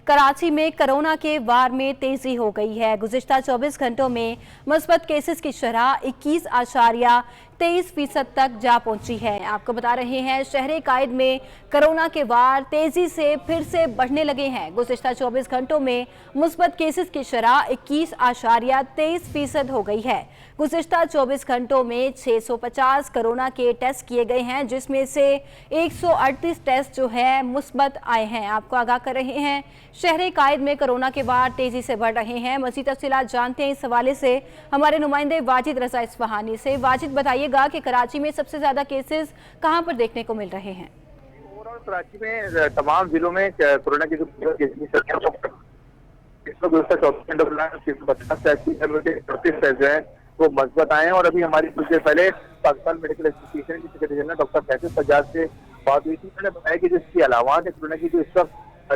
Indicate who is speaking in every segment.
Speaker 1: कराची में कोरोना के वार में तेजी हो गई है। गुज़िश्ता 24 घंटों में मुस्बत केसेस की शरह 21.23% तक जा पहुंची है। आपको बता रहे हैं शहर कायद में कोरोना के वार तेजी से फिर से बढ़ने लगे हैं। गुज़िश्ता 24 घंटों में मुस्बत केसेस की शरह 21.23% हो गई है। गुज़िश्ता 24 घंटों में 650 कोरोना के टेस्ट किए गए हैं, जिसमें से 138 टेस्ट जो है मुस्बत आए हैं। आपको आगाह कर रहे हैं शहर कायद में कोरोना के वार तेजी से बढ़ रहे हैं। मज़ीद तफ़सीलात जानते हैं इस हवाले से हमारे नुमाइंदे वाजिद रज़ा इस्फहानी से। वाजिद, बताइएगा कि कराची में सबसे ज़्यादा केसेस कहाँ पर देखने को मिल रहे हैं?
Speaker 2: ओवरऑल कराची में तमाम जिलों में कोरोना की जो है वो मजबूत आए हैं। और अभी हमारी कुछ देर पहले पाकिस्तान मेडिकल एसोसिएशन के secretary general doctor Faisal Sajjad से बात हुई थी। उन्होंने बताया कि जिसकी अलावा कोरोना की जो इस वक्त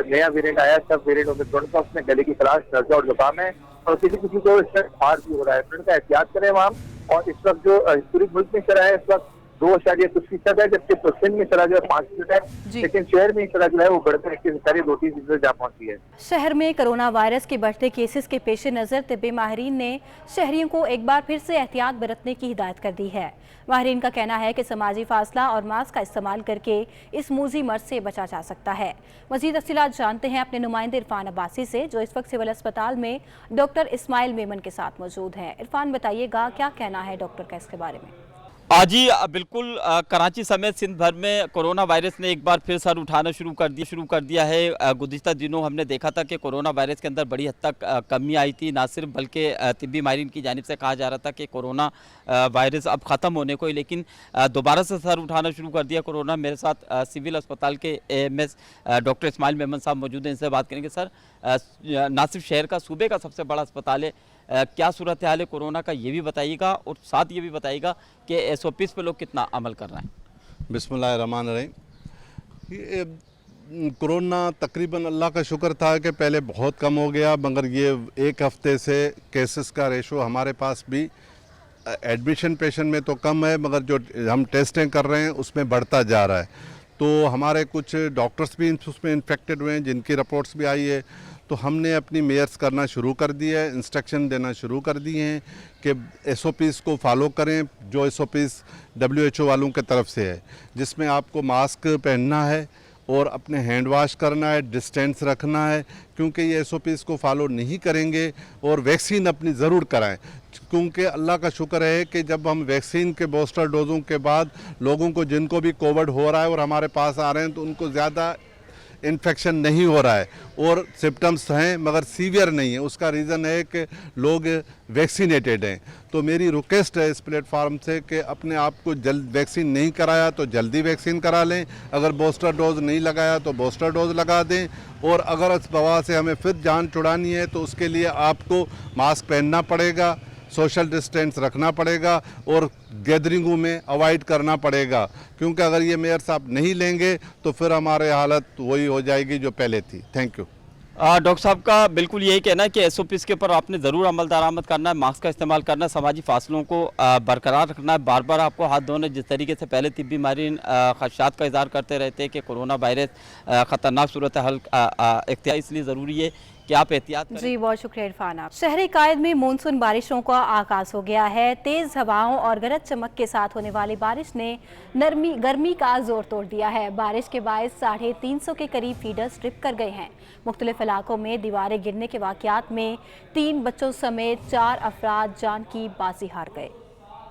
Speaker 2: नया वेरिएंट आया, सब वेरिएंट ओमिक्रॉन का, उसमें गले की खराश, नज़ला और जुकाम है और किसी को इससे बुखार भी हो रहा है। उन्होंने कहा एहतियात करें वहाँ। और इस वक्त जो पूरे मुल्क में चला है इस वक्त 2.कुछ% है, जबकि परसेंट में चला जो है 5% है, लेकिन शहर में चला जो है वो बढ़कर 2-3% जा पहुंची है।
Speaker 1: शहर में कोरोना वायरस के बढ़ते केसेस के पेश नज़र तिब्बी माहिरीन ने शहरियों को एक बार फिर से एहतियात बरतने की हिदायत कर दी है। माहिरीन का कहना है कि समाजी फासला और मास्क का इस्तेमाल करके इस मूजी मर्ज से बचा जा सकता है। मज़ीद तफ़सीलात जानते हैं अपने नुमाइंदे इरफान अब्बासी से, जो इस वक्त सिविल अस्पताल में डॉक्टर इस्माइल मेमन के साथ मौजूद हैं। इरफान, बताइएगा क्या कहना है डॉक्टर का इसके बारे में?
Speaker 3: जी बिल्कुल, कराची समेत सिंध भर में कोरोना वायरस ने एक बार फिर सर उठाना शुरू कर दिया है। गुज़िश्ता दिनों हमने देखा था कि कोरोना वायरस के अंदर बड़ी हद तक कमी आई थी, ना सिर्फ बल्कि तिब्बी माहिरीन की जानिब से कहा जा रहा था कि कोरोना वायरस अब ख़त्म होने को ही, लेकिन दोबारा से सर उठाना शुरू कर दिया कोरोना। मेरे साथ सिविल अस्पताल के AMS डॉक्टर इस्माइल मेमन साहब मौजूद हैं, इनसे बात करेंगे। सर, ना सिर्फ शहर का, सूबे का सबसे बड़ा अस्पताल है, क्या सूरत हाल है कोरोना का ये भी बताइएगा, और साथ ये भी बताइएगा कि SOPs पे लोग कितना अमल कर रहे हैं।
Speaker 4: बिस्मिल्लाहिर्रहमानिर्रहीम। कोरोना तकरीबन अल्लाह का शुक्र था कि पहले बहुत कम हो गया, मगर ये एक हफ़्ते से केसेस का रेशो हमारे पास भी एडमिशन पेशेंट में तो कम है, मगर जो हम टेस्टें कर रहे हैं उसमें बढ़ता जा रहा है। तो हमारे कुछ डॉक्टर्स भी उसमें इन्फेक्टेड हुए हैं, जिनकी रिपोर्ट्स भी आई है। तो हमने अपनी मेयर्स करना शुरू कर दिया है, इंस्ट्रक्शन देना शुरू कर दिए हैं कि SOPs को फॉलो करें, जो SOPs WHO वालों की तरफ से है, जिसमें आपको मास्क पहनना है और अपने हैंड वॉश करना है, डिस्टेंस रखना है, क्योंकि ये SOPs को फॉलो नहीं करेंगे। और वैक्सीन अपनी ज़रूर कराएं, क्योंकि अल्लाह का शुक्र है कि जब हम वैक्सीन के बूस्टर डोज़ों के बाद लोगों को, जिनको भी कोविड हो रहा है और हमारे पास आ रहे हैं, तो उनको ज़्यादा इन्फेक्शन नहीं हो रहा है और सिम्पटम्स हैं मगर सीवियर नहीं है। उसका रीज़न है कि लोग वैक्सीनेटेड हैं। तो मेरी रिक्वेस्ट है इस प्लेटफार्म से कि अपने आप को जल्द वैक्सीन नहीं कराया तो जल्दी वैक्सीन करा लें, अगर बूस्टर डोज नहीं लगाया तो बूस्टर डोज लगा दें। और अगर इस वबा से हमें फिर जान छुड़ानी है तो उसके लिए आपको मास्क पहनना पड़ेगा, सोशल डिस्टेंस रखना पड़ेगा और गैदरिंगों में अवॉइड करना पड़ेगा, क्योंकि अगर ये मेयर साहब नहीं लेंगे तो फिर हमारे हालत वही हो जाएगी जो पहले थी। Thank you.
Speaker 3: डॉक्टर साहब का बिल्कुल यही कहना है कि SOPs के ऊपर आपने ज़रूर अमल दरामद करना है, मास्क का इस्तेमाल करना है, समाजी फासलों को बरकरार रखना है, बार बार आपको हाथ धोने। जिस तरीके से पहले तिब्बी माहिरीन खदशात का इज़हार करते रहते हैं कि कोरोना वायरस ख़तरनाक सूरत हाल इख्तियार, इसलिए ज़रूरी है कि आप एहतियात करें।
Speaker 1: जी, बहुत शुक्रिया इरफान। आप शहर कायद में मानसून बारिशों का आगाज़ हो गया है। तेज़ हवाओं और गरज चमक के साथ होने वाली बारिश ने गर्मी का जोर तोड़ दिया है। बारिश के बायस 350 के करीब फीडर्स ट्रिप कर गए हैं। मुख्तलिफ इलाकों में दीवारें गिरने के वाक़यात में 3 बच्चों समेत 4 अफराद जान की बाजी हार गए।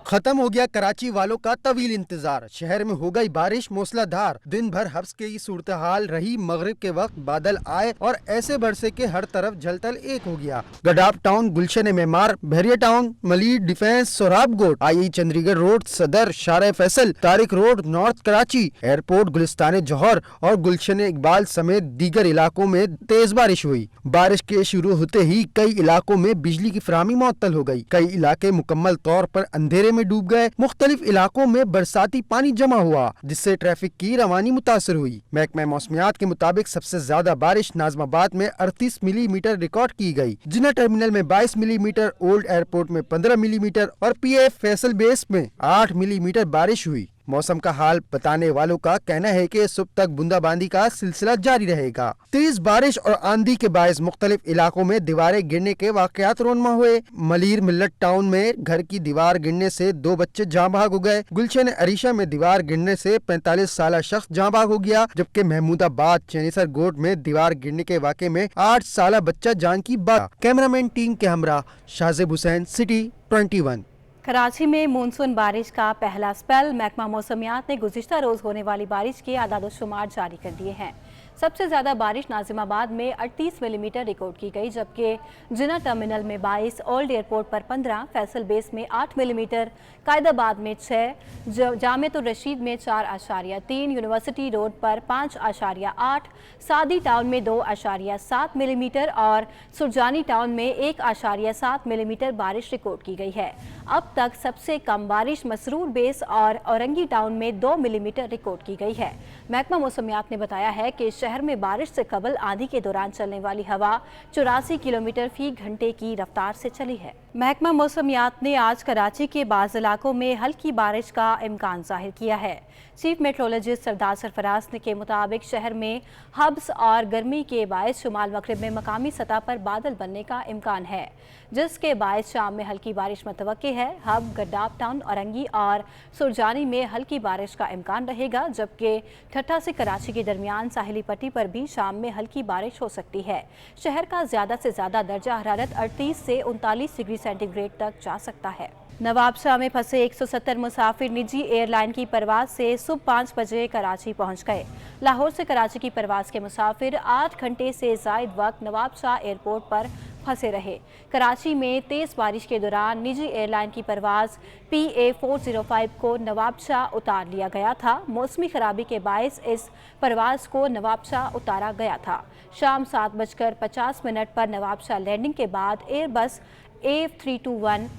Speaker 5: खत्म हो गया कराची वालों का तवील इंतजार। शहर में हो गई बारिश मूसलाधार। दिन भर हब्स की सूरत हाल रही। मगरिब के वक्त बादल आए और ऐसे बरसे के हर तरफ जलतल एक हो गया। Gadap town, Gulshan Maymar, Bahria town, Malir, defence, Sohrab Goth, IE Chandigarh road, Saddar, Shara Faisal, Tariq road, north Karachi, airport, Gulistan Jauhar और गुलशन इकबाल समेत दीगर इलाकों में तेज बारिश हुई। बारिश के शुरू होते ही कई इलाकों में बिजली की फराहमी मुअत्तल हो गई। कई इलाके मुकम्मल तौर पर अंधेरे में डूब गए। मुख्तलिफ इलाकों में बरसाती पानी जमा हुआ, जिससे ट्रैफिक की रवानी मुतासर हुई। महकमा मौसमियात के मुताबिक सबसे ज्यादा बारिश नाजमाबाद में 38 मिलीमीटर रिकॉर्ड की गई। जिना टर्मिनल में 22 मिलीमीटर, ओल्ड एयरपोर्ट में 15 मिलीमीटर और PF फैसल बेस में 8 मिलीमीटर बारिश हुई। मौसम का हाल बताने वालों का कहना है कि सुबह तक बूंदाबांदी का सिलसिला जारी रहेगा। तेज बारिश और आंधी के बायस मुख्तलिफ इलाकों में दीवारें गिरने के वाकयात रोनमा हुए। मलीर मिल्लत टाउन में घर की दीवार गिरने से 2 बच्चे जाँ भाग हो गए। गुलशन अरीशा में दीवार गिरने से 45 साल शख्स जाँ भाग हो गया, जबकि महमूदाबाद चेनेसर गोट में दीवार गिरने के वाक़े में 8 साल बच्चा जान की बात। कैमरामैन टीम के हमरा शाहजेब हुसैन, सिटी 21।
Speaker 1: कराची में मानसून बारिश का पहला स्पेल। महकमा मौसमियात ने गुज़िश्ता रोज़ होने वाली बारिश के आदाद-ओ-शुमार जारी कर दिए हैं। सबसे ज़्यादा बारिश नाजिमाबाद में 38 मिलीमीटर रिकॉर्ड की गई, जबकि जिना टर्मिनल में 22, ओल्ड एयरपोर्ट पर 15, फैसल बेस में 8 मिलीमीटर, कायदाबाद में 6, जामियतुर रशीद में 4.3, यूनिवर्सिटी रोड पर 5.8, सादी टाउन में 2.7 मिलीमीटर और सुरजानी टाउन में 1.7 मिलीमीटर बारिश रिकॉर्ड की गई है। अब तक सबसे कम बारिश मसरूर बेस और औरंगी टाउन में 2 मिलीमीटर रिकॉर्ड की गई है। महकमा मौसमियात ने बताया है कि शहर में बारिश से कबल आंधी के दौरान चलने वाली हवा 84 किलोमीटर फी घंटे की रफ्तार से चली है। महकमा मौसमियात ने आज कराची के बाज़ इलाकों में हल्की बारिश का इम्कान जाहिर किया है। चीफ मेट्रोलॉजिस्ट सरदार सरफराज के मुताबिक शहर में हब्स और गर्मी के बायस शुमाल मगरिब में मकामी सतह पर बादल बनने का इम्कान है, जिसके बायस शाम में हल्की बारिश मुतवक्की है। हब, गड्डाब टाउन, औरंगी और सुरजानी में हल्की बारिश का इम्कान रहेगा, जबकि ठट्ठा से कराची के दरमियान साहिली पट्टी पर भी शाम में हल्की बारिश हो सकती है। शहर का ज़्यादा से ज़्यादा दर्जा हरारत 38 से 39 डिग्री सेंटीग्रेड तक जा सकता है। नवाबशाह में फंसे 170 मुसाफिर निजी एयरलाइन की परवाज से सुबह 5 बजे कराची पहुंच गए। लाहौर से कराची की परवाज के मुसाफिर 8 घंटे से ज़ायद वक्त नवाबशाह एयरपोर्ट पर फंसे रहे। कराची में तेज़ बारिश के दौरान निजी एयरलाइन की परवाज PA405 को नवाबशाह उतार लिया गया था। मौसमी खराबी के बायस इस परवाज को नवाबशाह उतारा गया था। शाम 7:50 पर नवाबशाह लैंडिंग के बाद एयरबस A321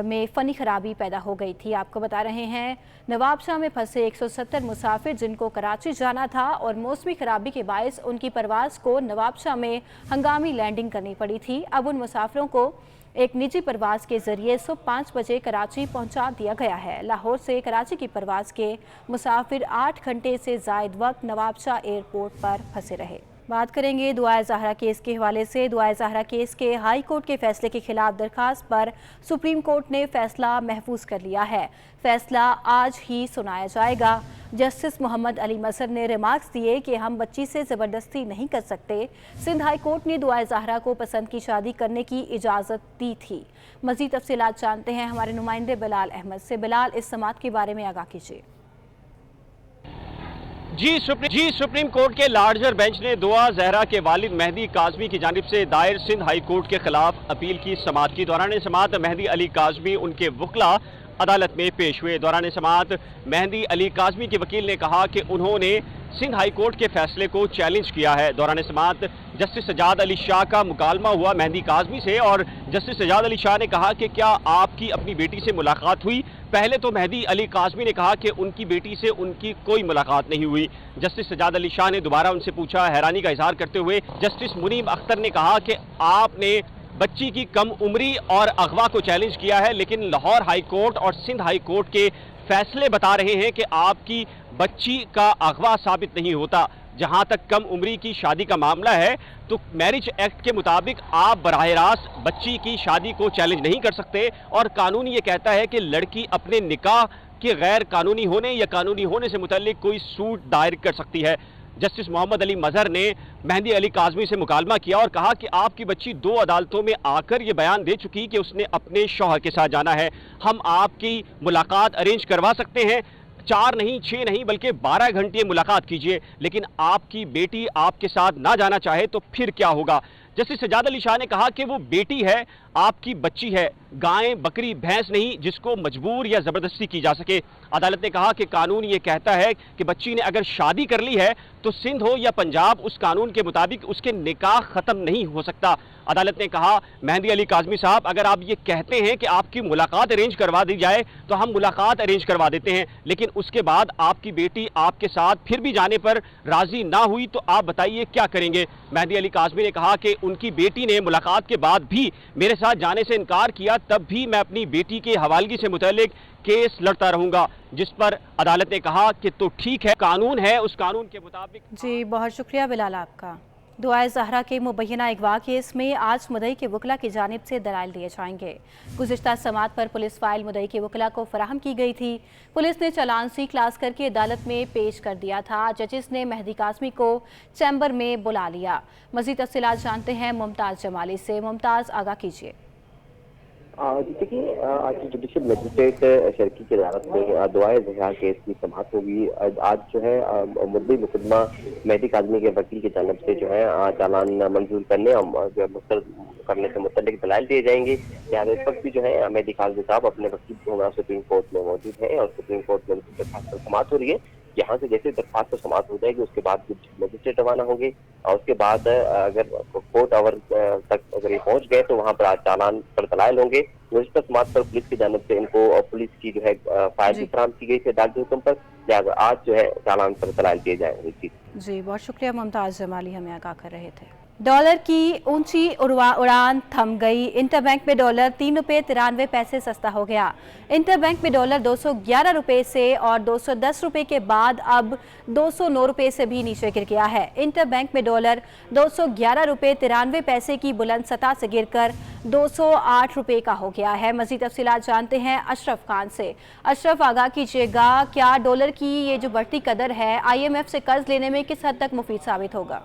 Speaker 1: में फ़नी खराबी पैदा हो गई थी। आपको बता रहे हैं नवाबशाह में फंसे 170 मुसाफिर जिनको कराची जाना था और मौसमी खराबी के बायस उनकी परवाज़ को नवाबशाह में हंगामी लैंडिंग करनी पड़ी थी। अब उन मुसाफिरों को एक निजी परवाज़ के ज़रिए सुबह 5 बजे कराची पहुंचा दिया गया है। लाहौर से कराची की परवाज़ के मुसाफिर 8 घंटे से ज़ायद वक्त नवाबशाह एयरपोर्ट पर फंसे रहे। बात करेंगे दुआए ज़हरा केस के हवाले से। दुआए ज़हरा केस के हाई कोर्ट के फैसले के खिलाफ दरखास्त पर सुप्रीम कोर्ट ने फैसला महफूज कर लिया है। फैसला आज ही सुनाया जाएगा। जस्टिस मोहम्मद अली मजहर ने रिमार्क्स दिए कि हम बच्ची से ज़बरदस्ती नहीं कर सकते। सिंध हाई कोर्ट ने दुआए ज़हरा को पसंद की शादी करने की इजाज़त दी थी। मज़ीद तफसीलात जानते हैं हमारे नुमाइंदे बिलाल अहमद से। बिलाल, इस समाअत के बारे में आगाह कीजिए।
Speaker 6: सुप्रीम कोर्ट के लार्जर बेंच ने दुआ ज़हरा के वालिद मेहदी काज़मी की जानिब से दायर सिंध हाई कोर्ट के खिलाफ अपील की समाअत की। दौरान समाअत मेहदी अली काज़मी उनके वकला अदालत में पेश हुए। दौरान समाअत मेहदी अली काज़मी के वकील ने कहा कि उन्होंने सिंध हाई कोर्ट के फैसले को चैलेंज किया है। दौरान समाअत जस्टिस सजाद अली शाह का मुकालमा हुआ मेहदी काज़मी से और जस्टिस सजाद अली शाह ने कहा कि क्या आपकी अपनी बेटी से मुलाकात हुई। पहले तो मेहदी अली काज़मी ने कहा कि उनकी बेटी से उनकी कोई मुलाकात नहीं हुई। जस्टिस सजाद अली शाह ने दोबारा उनसे पूछा। हैरानी का इजहार करते हुए जस्टिस मुनीब अख्तर ने कहा कि आपने बच्ची की कम उम्री और अगवा को चैलेंज किया है, लेकिन लाहौर हाई कोर्ट और सिंध हाई कोर्ट के फैसले बता रहे हैं कि आपकी बच्ची का अगवा साबित नहीं होता। जहां तक कम उम्री की शादी का मामला है तो मैरिज एक्ट के मुताबिक आप बराह रास्त बच्ची की शादी को चैलेंज नहीं कर सकते और कानून ये कहता है कि लड़की अपने निकाह के गैर कानूनी होने या कानूनी होने से मुतल्लिक कोई सूट दायर कर सकती है। जस्टिस मोहम्मद अली मजहर ने मेहदी अली काज़मी से मुकालमा किया और कहा कि आपकी बच्ची 2 अदालतों में आकर ये बयान दे चुकी कि उसने अपने शौहर के साथ जाना है। हम आपकी मुलाकात अरेंज करवा सकते हैं, 4 नहीं 6 नहीं बल्कि 12 घंटे मुलाकात कीजिए, लेकिन आपकी बेटी आपके साथ ना जाना चाहे तो फिर क्या होगा। जस्टिस सजाद अली शाह ने कहा कि वो बेटी है, आपकी बच्ची है, गाय बकरी भैंस नहीं जिसको मजबूर या ज़बरदस्ती की जा सके। अदालत ने कहा कि कानून ये कहता है कि बच्ची ने अगर शादी कर ली है तो सिंध हो या पंजाब उस कानून के मुताबिक उसके निकाह ख़त्म नहीं हो सकता। अदालत ने कहा मेहदी अली काज़मी साहब, अगर आप ये कहते हैं कि आपकी मुलाकात अरेंज करवा दी जाए तो हम मुलाकात अरेंज करवा देते हैं, लेकिन उसके बाद आपकी बेटी आपके साथ फिर भी जाने पर राज़ी ना हुई तो आप बताइए क्या करेंगे। मेहदी अली काज़मी ने कहा कि उनकी बेटी ने मुलाकात के बाद भी मेरे साथ जाने से इनकार किया, तब भी मैं अपनी बेटी की हवालगी से मुतल्लिक केस लड़ता रहूंगा, जिस पर अदालत ने कहा कि तो ठीक है, कानून है, उस कानून के मुताबिक।
Speaker 1: जी बहुत शुक्रिया बिलाल आपका। दुआए ज़हरा के मुबैना अगवा केस में आज मुद्दई के वकला की जानिब से दलाइल दिए जाएंगे। गुज़िश्ता समात पर पुलिस फाइल मुद्दई के वकला को फराहम की गई थी। पुलिस ने चालान सी क्लास करके अदालत में पेश कर दिया था। जजिस ने मेहदी काज़मी को चैम्बर में बुला लिया। मज़ीद तफ़सीलात जानते हैं मुमताज़ जमाली से। मुमताज़, आगाह कीजिए।
Speaker 7: देखिए, आज जुडिशल मजिस्ट्रेट शर्की की अदालत में दुआए ज़हरा केस की समाअत होगी। आज जो है मुद्दई मुकदमा मेहदी काज़मी के वकील की जानिब से जो है चालान मंजूर करने और मुस्तरद करने से मुतल्लिक दलाइल दिए जाएंगे। लिहाजा इस वक्त भी जो है मेहदी काज़मी साहब अपने वकील के हमरा सुप्रीम कोर्ट में मौजूद है और सुप्रीम कोर्ट में दरख्वास्त पर समाअत हो रही है। यहाँ से जैसे दरख्वास्त पर समाअत हो जाएगी उसके बाद मजिस्ट्रेट रवाना होंगे और उसके बाद अगर कोर्ट आवर तक अगर ये पहुँच गए तो वहाँ पर आज चालान पर दलाइल होंगे। गुज़िश्ता समाअत पर पुलिस की जानिब से इनको और पुलिस की जो है फाइल भी फराहम की गई थी अदालती हुक्म पर। लिहाजा आज जो है चालान पर दलाइल दिए जाएंगे।
Speaker 1: जी बहुत शुक्रिया मुमताज़ जमाली, हमें आगाह कर रहे थे। डॉलर की ऊंची उड़ान थम गई। इंटरबैंक में डॉलर 3 रुपये 93 पैसे सस्ता हो गया। इंटरबैंक में डॉलर 211 रुपये से और 210 रुपये के बाद अब 209 रुपये से भी नीचे गिर गया है। इंटरबैंक में डॉलर 211 रुपये 93 पैसे की बुलंद सतह से गिरकर 208 रुपये का हो गया है। मज़ीद तफ़सीलात जानते हैं अशरफ खान से। अशरफ, आगाह कीजिएगा, क्या डॉलर की ये जो बढ़ती कदर है IMF से कर्ज लेने में किस हद तक मुफीद साबित होगा?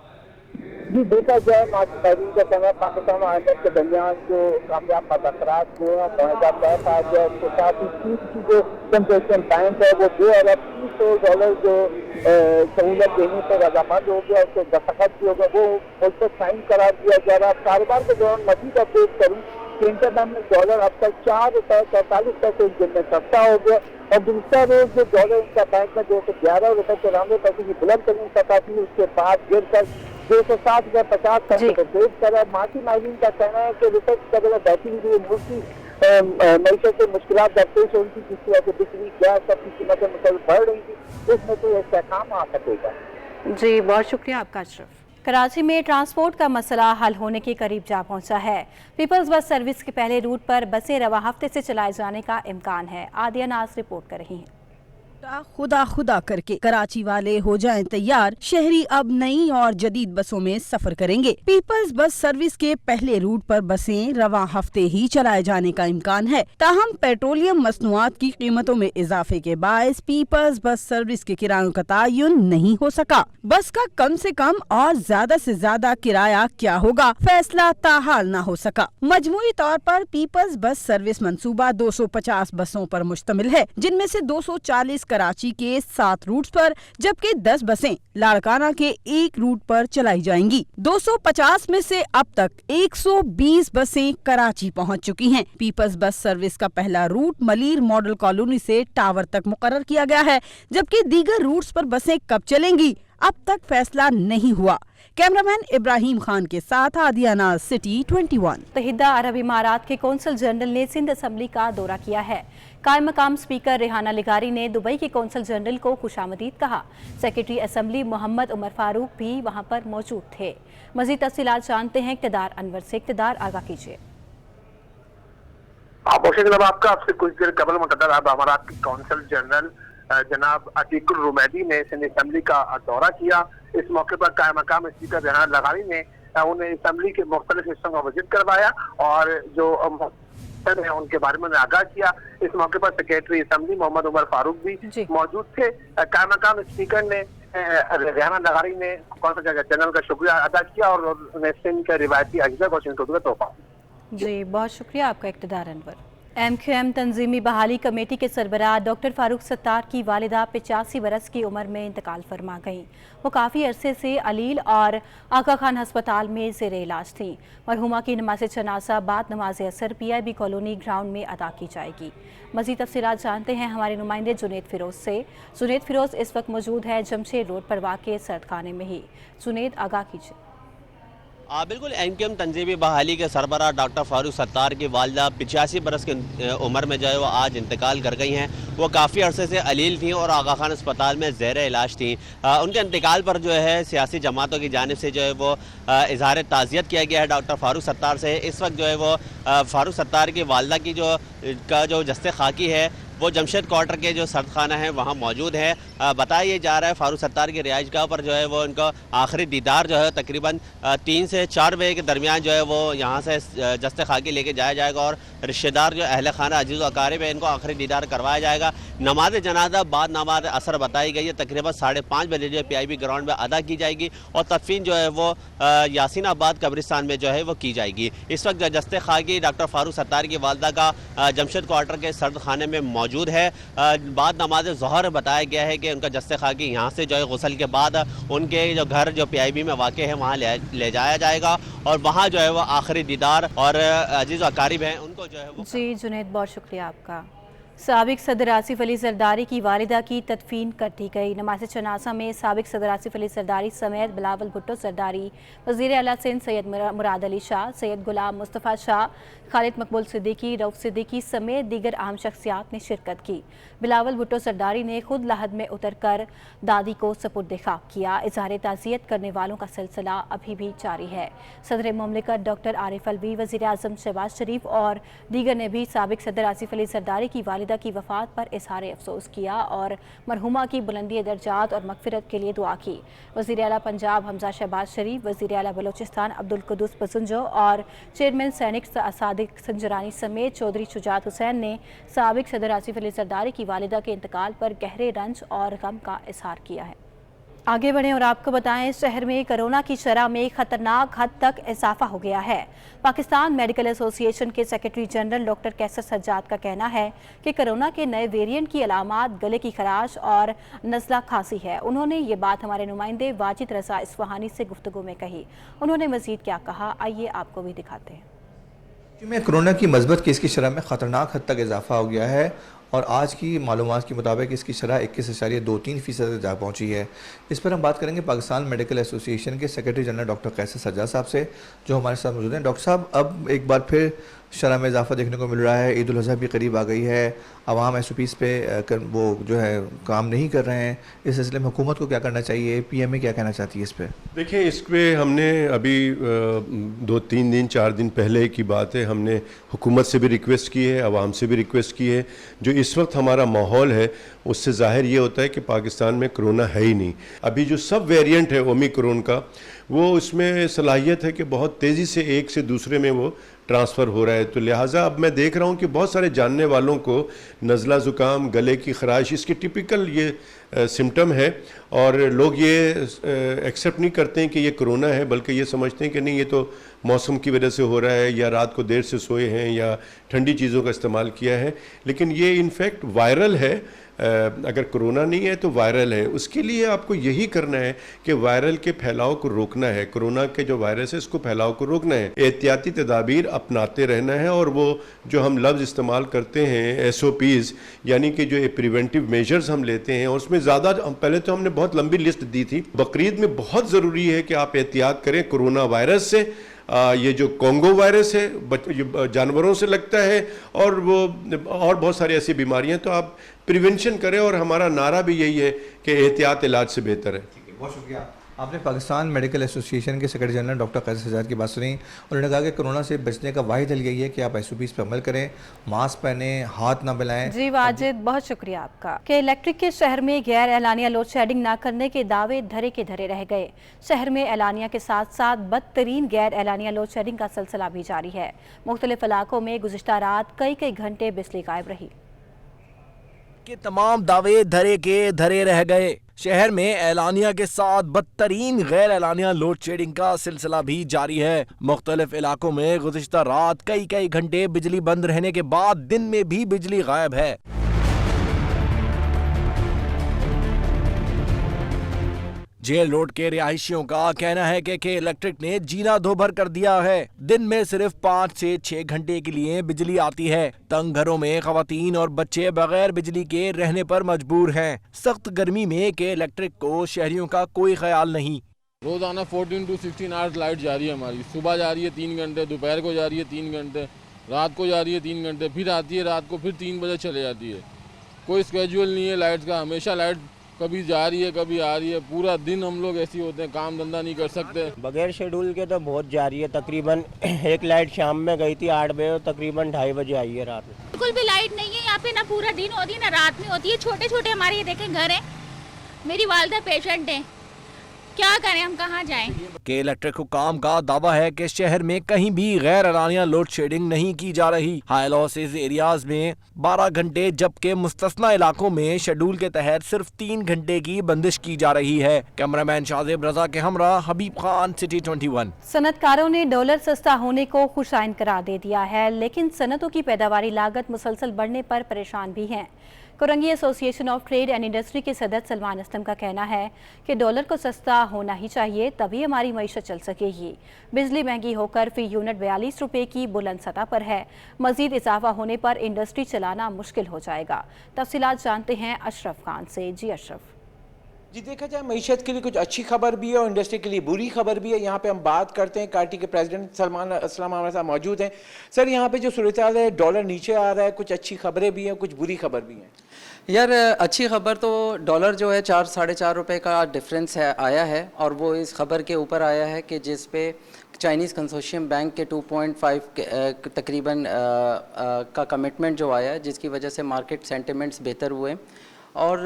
Speaker 2: जी, देखा जाए मार्च के समय पाकिस्तान और IMF के दरमियान जो कामयाब मुज़ाकरात हुए हैं, मुआहदा तय था गया, उसके साथ ही चीन की जो कंसेशन बैंक है वो $2 अरब जो सहूलत देने पर रजामंद हो गया, उसको दस्तखत भी हो गया, वो मुल्क पर साइन करार दिया जा रहा है। कारोबार के दौरान मजीद अपडेट करूँ कि इंटरबैंक में डॉलर अब तक 4 रुपये 43 पैसे एक दिन में सस्ता हो गया और दूसरा रोज जो डॉलर इंटरबैंक में 211 रुपये 93 पैसे की बुलंद तरीन सतह थी, उसके बाद गिर कर 207.50 पैसे को पेश करा। मासी माहिरीन का कहना है कि रुपये की कदर बैठी हुई मुल्क की मैशत से मुश्किलात दरपेश हो रही थी, जिसकी वजह से बिजली गैस सबकी कीमतें मुसलसल बढ़ रही थी, इसमें तो इस्तेहकाम आ सकेगा।
Speaker 1: जी बहुत शुक्रिया आपका अशरफ। कराची में ट्रांसपोर्ट का मसला हल होने के करीब जा पहुंचा है। पीपल्स बस सर्विस के पहले रूट पर बसें रवा हफ्ते से चलाए जाने का इम्कान है। आदिया नाज रिपोर्ट कर रही हैं।
Speaker 8: खुदा खुदा करके कराची वाले हो जाएं तैयार, शहरी अब नई और जदीद बसों में सफर करेंगे। पीपल्स बस सर्विस के पहले रूट पर बसें रवा हफ्ते ही चलाए जाने का इम्कान है। ताहम पेट्रोलियम मसनूआत की कीमतों में इजाफे के बायस पीपल्स बस सर्विस के किरायों का तयन नहीं हो सका। बस का कम से कम और ज्यादा से ज्यादा किराया क्या होगा, फैसला ताहाल न हो सका। मजमूई तौर पर पीपल्स बस सर्विस मंसूबा 250 बसों पर मुश्तमिल है, जिनमें से 240 कराची के 7 रूट्स पर जबकि 10 बसें लाड़काना के एक रूट पर चलाई जाएंगी। 250 में से अब तक 120 बसें कराची पहुंच चुकी हैं। पीपल्स बस सर्विस का पहला रूट मलीर मॉडल कॉलोनी से टावर तक मुकर्रर किया गया है, जबकि दीगर रूट्स पर बसें कब चलेंगी अब तक फैसला नहीं हुआ। कैमरामैन इब्राहिम खान के साथ आदिया नाज, सिटी 21।
Speaker 1: मुत्तहिदा अरब इमारात के कौंसल जनरल ने सिंध असम्बली का दौरा किया है। कायम मकाम स्पीकर रेहाना लिगारी ने दुबई के कौंसल जनरल को खुशामदीद कहा। सेक्रेटरी असम्बली मोहम्मद उमर फारूक भी वहां पर मौजूद थे। मजीद तफसीलात जानते हैं इक़्तिदार अनवर से। इक़्तिदार, आगाह कीजिए।
Speaker 2: आपसे कुछ देर कबल मुत्तहिदा अरब इमारात के कौंसल जनरल जनाब अतीकुल रुमैदी ने सिंध असम्बली का दौरा किया। इस मौके पर कायम मकाम स्पीकर रेहाना लिगारी ने उन्हें असम्बली के मुख्तलिफ हिस्सों का विजिट करवाया और जो है उनके बारे में आगाह किया। इस मौके पर सेक्रेटरी असम्बली मोहम्मद उमर फारूक भी मौजूद थे। कायम मकाम स्पीकर ने रेहाना लिगारी ने कौंसल जनरल का शुक्रिया अदा किया और उन्हें सिंध के रिवायती अज्जा को सिंध का तोहफा।
Speaker 1: जी बहुत शुक्रिया आपका इक़्तिदार अनवर। MQM तंजीमी बहाली कमेटी के सरबराह डॉक्टर फारूक सत्तार की वालिदा 85 बरस की उम्र में इंतकाल फरमा गईं। वो काफ़ी अरसे से अलील और आका खान हस्पताल में ज़ेर इलाज थी। मरहुमा की नमाज जनाजा बाद नमाज असर PIB कॉलोनी ग्राउंड में अदा की जाएगी। मज़ीद तफसीलात जानते हैं हमारे नुमाइंदे जुनेद फिरोज से। जुनेद फिरोज इस वक्त मौजूद है जमशेद रोड पर वाक़े सर्द खाने में ही। जुनेद, आगाह कीजिए।
Speaker 6: بالکل NQM تنظیمی بحالی کے سربراہ ڈاکٹر فاروق ستار کی والدہ 85 برس کی عمر میں جو ہے وہ آج انتقال کر گئی ہیں. وہ کافی عرصے سے علیل تھیں اور آغا خان اسپتال میں زیر علاج تھیں. ان کے انتقال پر جو ہے سیاسی جماعتوں کی جانب سے جو ہے وہ اظہار تعزیت کیا گیا ہے ڈاکٹر فاروق ستار سے. اس وقت جو ہے وہ فاروق ستار کی والدہ کی جو جسد خاکی ہے وہ جمشید کوارٹر کے جو سرد خانہ ہیں وہاں موجود ہے. بتایا جا رہا ہے فاروق ستار کی رہائش گاہ پر جو ہے وہ ان کا آخری دیدار جو ہے تقریباً 3 سے 4 بجے کے درمیان جو ہے وہ یہاں سے جسد خاکی لے کے جایا جائے گا اور رشتہ دار جو اہل خانہ عزیز و اقارب ہے ان کو آخری دیدار کروایا جائے گا. نماز جنازہ بعد نماز عصر بتائی گئی ہے تقریباً 5:30 بجے جو PIB گراؤنڈ میں ادا کی جائے گی اور تدفین جو ہے وہ یاسین آباد قبرستان میں جو ہے وہ کی جائے گی. اس وقت جسد خاکی ڈاکٹر فاروق ستار کی والدہ کا جمشید کوارٹر کے سرد خانے میں موجود ہے. بعد نماز ظہر بتایا گیا ہے کہ ان کا جسد خاکی یہاں سے جو ہے غسل کے بعد ان کے جو گھر جو PIB میں واقع ہے وہاں لے جایا جائے گا اور وہاں جو ہے وہ آخری دیدار اور عزیز و اقارب ہیں ان کو جو ہے وہ
Speaker 1: جی جنید بہت شکریہ آپ کا. سابق صدر آصف علی زرداری کی والدہ کی تدفین کر دی گئی. نماز جنازہ میں سابق صدر آصف علی زرداری سمیت بلاول بھٹو زرداری، وزیر اعلیٰ سندھ سید مراد علی شاہ، سید غلام مصطفیٰ شاہ، خالد مقبول صدیقی، رؤف صدیقی سمیت دیگر اہم شخصیات نے شرکت کی. بلاول بھٹو زرداری نے خود لحد میں اتر کر دادی کو سپرد خاک کیا. اظہار تعزیت کرنے والوں کا سلسلہ ابھی بھی جاری ہے. صدر مملکت ڈاکٹر عارف الوی، وزیر اعظم شہباز شریف اور دیگر نے بھی سابق صدر آصف علی زرداری کی والدہ کی وفات پر اظہار افسوس کیا اور مرحومہ کی بلندی درجات اور مغفرت کے لیے دعا کی. وزیر اعلیٰ پنجاب حمزہ شہباز شریف، وزیر اعلیٰ بلوچستان عبدالقدوس پسنجو اور چیئرمین سینک صادق سنجرانی سمیت چودھری شجاعت حسین نے سابق صدر آصف علی زرداری کی والدہ کے انتقال پر گہرے رنج اور غم کا اظہار کیا ہے. آگے بڑھیں اور آپ کو بتائیں، شہر میں کرونا کی شرح میں خطرناک حد تک اضافہ ہو گیا ہے. پاکستان میڈیکل ایسوسی ایشن کے سیکرٹری جنرل ڈاکٹر کیسر سجاد کا کہنا ہے کہ کرونا کے نئے ویرینٹ کی علامات گلے کی خراش اور نزلہ کھانسی ہے. انہوں نے یہ بات ہمارے نمائندے واجد رضا اصفہانی سے گفتگو میں کہی. انہوں نے مزید کیا کہا، آئیے آپ کو بھی دکھاتے ہیں.
Speaker 9: میں کرونا کی مثبت کیس کی شرح میں خطرناک حد تک اضافہ ہو گیا ہے اور آج کی معلومات کے مطابق اس کی شرح 21.23% جا پہنچی ہے. اس پر ہم بات کریں گے پاکستان میڈیکل ایسوسی ایشن کے سیکرٹری جنرل ڈاکٹر کیسر سجاد صاحب سے، جو ہمارے ساتھ موجود ہیں. ڈاکٹر صاحب، اب ایک بار پھر شرح میں اضافہ دیکھنے کو مل رہا ہے. عید الاضحیٰ بھی قریب آ گئی ہے، عوام SOPs پہ وہ جو ہے کام نہیں کر رہے ہیں. اس سلسلے میں حکومت کو کیا کرنا چاہیے، PMA کیا کہنا چاہتی ہے اس پہ؟
Speaker 10: دیکھیں، اس پہ ہم نے ابھی 2-3 دن 4 دن پہلے کی بات ہے، ہم نے حکومت سے بھی ریکویسٹ کی ہے، عوام سے بھی ریکویسٹ کی ہے. جو اس وقت ہمارا ماحول ہے اس سے ظاہر یہ ہوتا ہے کہ پاکستان میں کرونا ہے ہی نہیں. ابھی جو سب ویریئنٹ ہے اومیکرون کا، وہ اس میں صلاحیت ہے کہ بہت تیزی سے ایک سے دوسرے میں وہ ٹرانسفر ہو رہا ہے. تو لہٰذا اب میں دیکھ رہا ہوں کہ بہت سارے جاننے والوں کو نزلہ زکام، گلے کی خراش، اس کی ٹپیکل یہ سمٹم ہے اور لوگ یہ ایکسیپٹ نہیں کرتے ہیں کہ یہ کرونا ہے، بلکہ یہ سمجھتے ہیں کہ نہیں، یہ تو موسم کی وجہ سے ہو رہا ہے یا رات کو دیر سے سوئے ہیں یا ٹھنڈی چیزوں کا استعمال کیا ہے. لیکن یہ انفیکٹ وائرل ہے. اگر کرونا نہیں ہے تو وائرل ہے. اس کے لیے آپ کو یہی کرنا ہے کہ وائرل کے پھیلاؤ کو روکنا ہے. کرونا کے جو وائرس ہے اس کو پھیلاؤ کو روکنا ہے. احتیاطی تدابیر اپناتے رہنا ہے اور وہ جو ہم لفظ استعمال کرتے ہیں SOPs، یعنی کہ جو پریونٹیو میجرز ہم لیتے ہیں، اور اس میں زیادہ پہلے تو ہم نے بہت لمبی لسٹ دی تھی. بقرعید میں بہت ضروری ہے کہ آپ احتیاط کریں کرونا وائرس سے. یہ جو کونگو وائرس ہے جانوروں سے لگتا ہے اور وہ اور بہت ساری ایسی بیماریاں، تو آپ پریونشن کریں اور ہمارا نعرہ بھی یہی ہے کہ احتیاط علاج سے بہتر ہے.
Speaker 9: بہت شکریہ. آپ نے پاکستان میڈیکل ایسوسی ایشن کے سیکرٹری جنرل ڈاکٹر کیسر سجاد کی بات سنی. انہوں نے کہا کہ کرونا سے بچنے کا واحد حل یہی ہے کہ آپ SOPs پر عمل کریں، ماسک پہنیں، ہاتھ نہ ملائیں.
Speaker 1: جی واجد، بہت شکریہ آپ کا. کہ الیکٹرک کے شہر میں غیر اعلانیہ لوڈ شیڈنگ نہ کرنے کے دعوے دھرے کے دھرے رہ گئے. شہر میں اعلانیہ کے ساتھ ساتھ بدترین غیر اعلانیہ لوڈ شیڈنگ کا سلسلہ بھی جاری ہے. مختلف علاقوں میں گزشتہ رات کئی گھنٹے بجلی غائب رہی.
Speaker 11: کہ تمام دعوے دھرے کے دھرے رہ گئے. شہر میں اعلانیہ کے ساتھ بدترین غیر اعلانیہ لوڈ شیڈنگ کا سلسلہ بھی جاری ہے. مختلف علاقوں میں گزشتہ رات کئی گھنٹے بجلی بند رہنے کے بعد دن میں بھی بجلی غائب ہے. جیل روڈ کے رہائشیوں کا کہنا ہے کہ الیکٹرک نے جینا دو بھر کر دیا ہے. دن میں صرف 5 سے 6 گھنٹے کے لیے بجلی آتی ہے. تنگ گھروں میں خواتین اور بچے بغیر بجلی کے رہنے پر مجبور ہیں. سخت گرمی میں کہ الیکٹرک کو شہریوں کا کوئی خیال نہیں.
Speaker 12: रोज़ाना 14 to 16 आवर्स लाइट जा रही है हमारी। सुबह जा रही है 3 घंटे, दोपहर को जा रही है 3 घंटे, रात को जा रही है 3 घंटे, फिर आती है रात को, फिर 3 बजे चले जाती है। कोई स्केड्यूल नहीं है लाइट का, हमेशा लाइट कभी जा रही है कभी आ रही है। पूरा दिन हम लोग ऐसे होते हैं, काम धंधा नहीं कर सकते।
Speaker 13: बगैर शेड्यूल के तो बहुत जा रही है। तकरीबन एक लाइट शाम में गई थी 8 बजे और तकरीबन 2:30 बजे आई है रात में।
Speaker 14: बिल्कुल भी लाइट नहीं है यहाँ पे, ना पूरा दिन होती है ना रात में होती है। छोटे छोटे हमारे ये देखें घर है, मेरी वालदा पेशेंट है, क्या करें हम, कहाँ जाएं?
Speaker 11: के इलेक्ट्रिक हुकाम का दावा है कि शहर में कहीं भी गैर एलानिया लोड शेडिंग नहीं की जा रही। हाई लॉसेज एरियाज में 12 घंटे जबकि मुस्तस्ना इलाकों में शेड्यूल के तहत सिर्फ 3 घंटे की बंदिश की जा रही है। कैमरामैन शाहजेब रजा के हमरा हबीब खान, सिटी 21।
Speaker 1: सनतकारों ने डॉलर सस्ता होने को खुशाइन करार दे दिया है, लेकिन सनतों की पैदावारी लागत मुसलसल बढ़ने पर परेशान भी हैं। Korangi association of trade and industry के सदस्य सलमान असलम का कहना है कि डॉलर को सस्ता होना ही चाहिए, तभी हमारी मईशत चल सकेगी। बिजली महंगी होकर फी यूनिट 42 रुपये की बुलंद सतह पर है। मजीद इजाफा होने पर इंडस्ट्री चलाना मुश्किल हो जाएगा। तफसीलात जानते हैं अशरफ खान से। जी अशरफ।
Speaker 15: जी देखा जाए मईशत के लिए कुछ अच्छी खबर भी है और इंडस्ट्री के लिए बुरी खबर भी है। यहाँ पे हम बात करते हैं, कार्टी के प्रेसिडेंट सलमान असलम हमारे साथ मौजूद हैं। सर यहाँ पे जो सूरत-ए-हाल है, डॉलर नीचे आ रहा है, कुछ अच्छी खबरें भी हैं, कुछ बुरी खबर भी हैं।
Speaker 16: यार अच्छी खबर तो डॉलर जो है 4-4.5 रुपये का डिफरेंस है आया है, और वो इस खबर के ऊपर आया है कि जिस पे चाइनीज़ कंसोर्शियम बैंक के 2.5 तकरीबन का कमिटमेंट जो आया है, जिसकी वजह से मार्केट सेंटिमेंट्स बेहतर हुए। और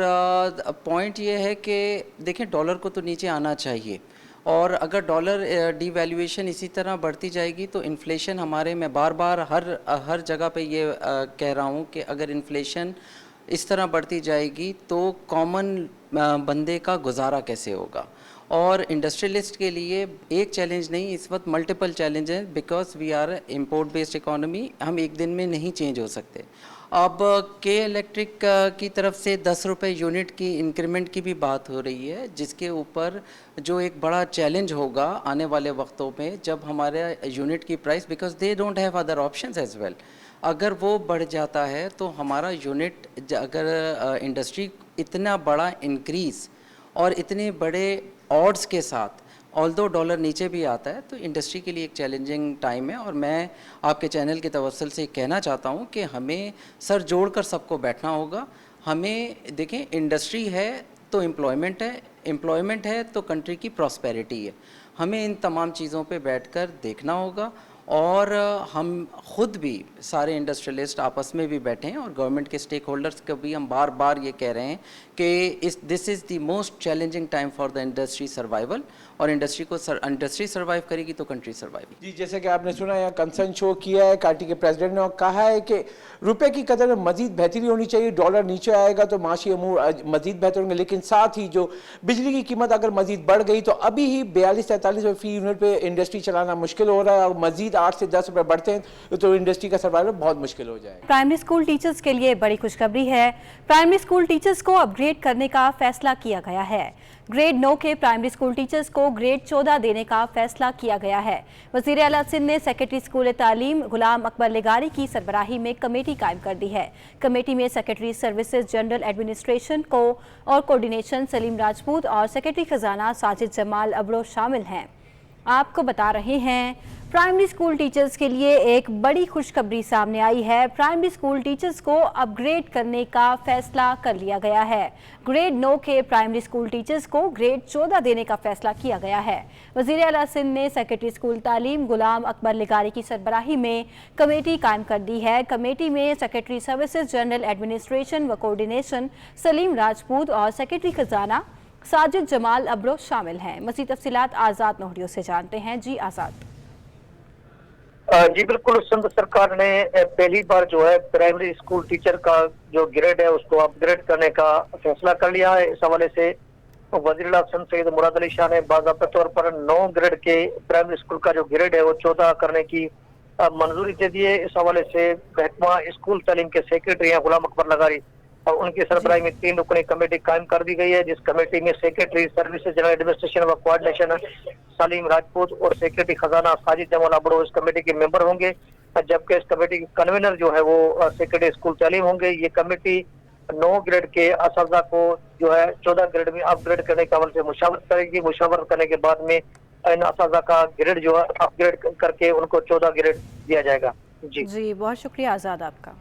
Speaker 16: पॉइंट ये है कि देखें डॉलर को तो नीचे आना चाहिए, और अगर डॉलर डिवैल्यूएशन इसी तरह बढ़ती जाएगी तो इन्फ्लेशन हमारे, मैं बार बार हर जगह पे ये कह रहा हूँ कि अगर इन्फ्लेशन इस तरह बढ़ती जाएगी तो कॉमन बंदे का गुजारा कैसे होगा। और इंडस्ट्रियलिस्ट के लिए एक चैलेंज नहीं, इस वक्त मल्टीपल चैलेंज हैं, because we are import based economy. हम एक दिन में नहीं चेंज हो सकते। अब के इलेक्ट्रिक की तरफ से 10 रुपये यूनिट की इंक्रीमेंट की भी बात हो रही है, जिसके ऊपर जो एक बड़ा चैलेंज होगा आने वाले वक्तों में, जब हमारे यूनिट की price, because they don't have other options as well, अगर वो बढ़ जाता है तो हमारा यूनिट, अगर इंडस्ट्री इतना बड़ा इंक्रीज़ और इतने बड़े ऑड्स के साथ, ऑल्दो डॉलर नीचे भी आता है, तो इंडस्ट्री के लिए एक चैलेंजिंग टाइम है। और मैं आपके चैनल के तवस्सुल से कहना चाहता हूँ कि हमें सर जोड़कर सबको बैठना होगा। हमें देखें, इंडस्ट्री है तो एम्प्लॉयमेंट है तो कंट्री की प्रॉस्पेरिटी है। हमें इन तमाम चीज़ों पे बैठकर देखना होगा, और हम खुद भी सारे इंडस्ट्रियलिस्ट आपस में भी बैठे हैं, और गवर्नमेंट के स्टेक होल्डर्स को भी हम बार बार ये कह रहे हैं कि this is the most challenging time for the industry survival, और इंडस्ट्री सर्वाइव करेगी तो कंट्री सर्वाइव।
Speaker 15: जी जैसे कि आपने सुना यहाँ कंसर्न शो किया है कार्टी के प्रेसिडेंट ने, और कहा है कि रुपए की कदर में मजीद बेहतरी होनी चाहिए। डॉलर नीचे आएगा तो माशी अमूर मजीद बेहतर होंगे, लेकिन साथ ही जो बिजली की कीमत अगर मजीद बढ़ गई तो अभी ही 42-43 रुपये फी यूनिट पे इंडस्ट्री चलाना मुश्किल हो रहा है, और मजीद 8 से 10 रुपये बढ़ते हैं तो इंडस्ट्री का सर्वाइवल बहुत मुश्किल हो जाएगा।
Speaker 1: प्राइमरी स्कूल टीचर्स के लिए बड़ी खुशखबरी है। प्राइमरी स्कूल टीचर्स को अपग्रेड करने का फैसला किया गया है। ग्रेड 9 के प्राइमरी स्कूल टीचर्स को ग्रेड 14 देने का फैसला किया गया है। वज़ीर आला सिंध ने सेक्रेटरी स्कूल तालीम गुलाम अकबर लेगारी की सरबराही में कमेटी कायम कर दी है। कमेटी में सेक्रेटरी सर्विसेज जनरल एडमिनिस्ट्रेशन को और कोऑर्डिनेशन सलीम राजपूत और सेक्रेटरी खजाना साजिद जमाल अबरो शामिल हैं। आपको बता रहे हैं, प्राइमरी स्कूल टीचर्स के लिए एक बड़ी खुशखबरी सामने आई है। प्राइमरी स्कूल टीचर्स को अपग्रेड करने का फैसला कर लिया गया है। ग्रेड 9 के प्राइमरी स्कूल टीचर्स को ग्रेड 14 देने का फैसला किया गया है। वज़ीर आला सिंध ने सेक्रेटरी स्कूल तालीम गुलाम अकबर लेगारी की सरबराही में कमेटी कायम कर दी है। कमेटी में सेक्रेटरी सर्विसेज जनरल एडमिनिस्ट्रेशन व कोऑर्डिनेशन सलीम राजपूत और सेक्रेटरी खजाना साजिद जमाल अबरो शामिल हैं। मज़ीद तफसीलात आज़ाद नोहरियों से जानते हैं। जी आज़ाद।
Speaker 17: जी बिल्कुल, सिंध सरकार ने पहली बार जो है प्राइमरी स्कूल टीचर का जो ग्रेड है उसको अपग्रेड करने का फैसला कर लिया है। इस हवाले से वज़ीर आला सिंध सैयद मुराद अली शाह ने बाज़ाब्ता तौर पर 9 ग्रेड के प्राइमरी स्कूल का जो ग्रेड है वो 14 करने की मंजूरी दे दी है। इस हवाले से महकमा स्कूल तालीम के सेक्रेटरी हैं गुलाम अकबर लेगारी, और उनकी सरबराही में 3 रुकनी कमेटी कायम कर दी गई है, जिस कमेटी में सेक्रेटरी सर्विसेज जनरल एडमिनिस्ट्रेशन व कोऑर्डिनेशन सलीम राजपूत और सेक्रेटरी खजाना साजिद जमाल अबरो इस कमेटी के मेंबर होंगे, जबकि इस कमेटी के कन्वीनर जो है वो सेक्रेटरी स्कूल तालीम होंगे। ये कमेटी 9 ग्रेड के असातिज़ा को जो है 14 ग्रेड में अपग्रेड करने का अमल से मुशावरत करेगी। मुशावरत करने के बाद में इन असाजा का ग्रेड जो है अपग्रेड करके उनको 14 ग्रेड दिया जाएगा। जी
Speaker 1: बहुत शुक्रिया आज़ाद आपका।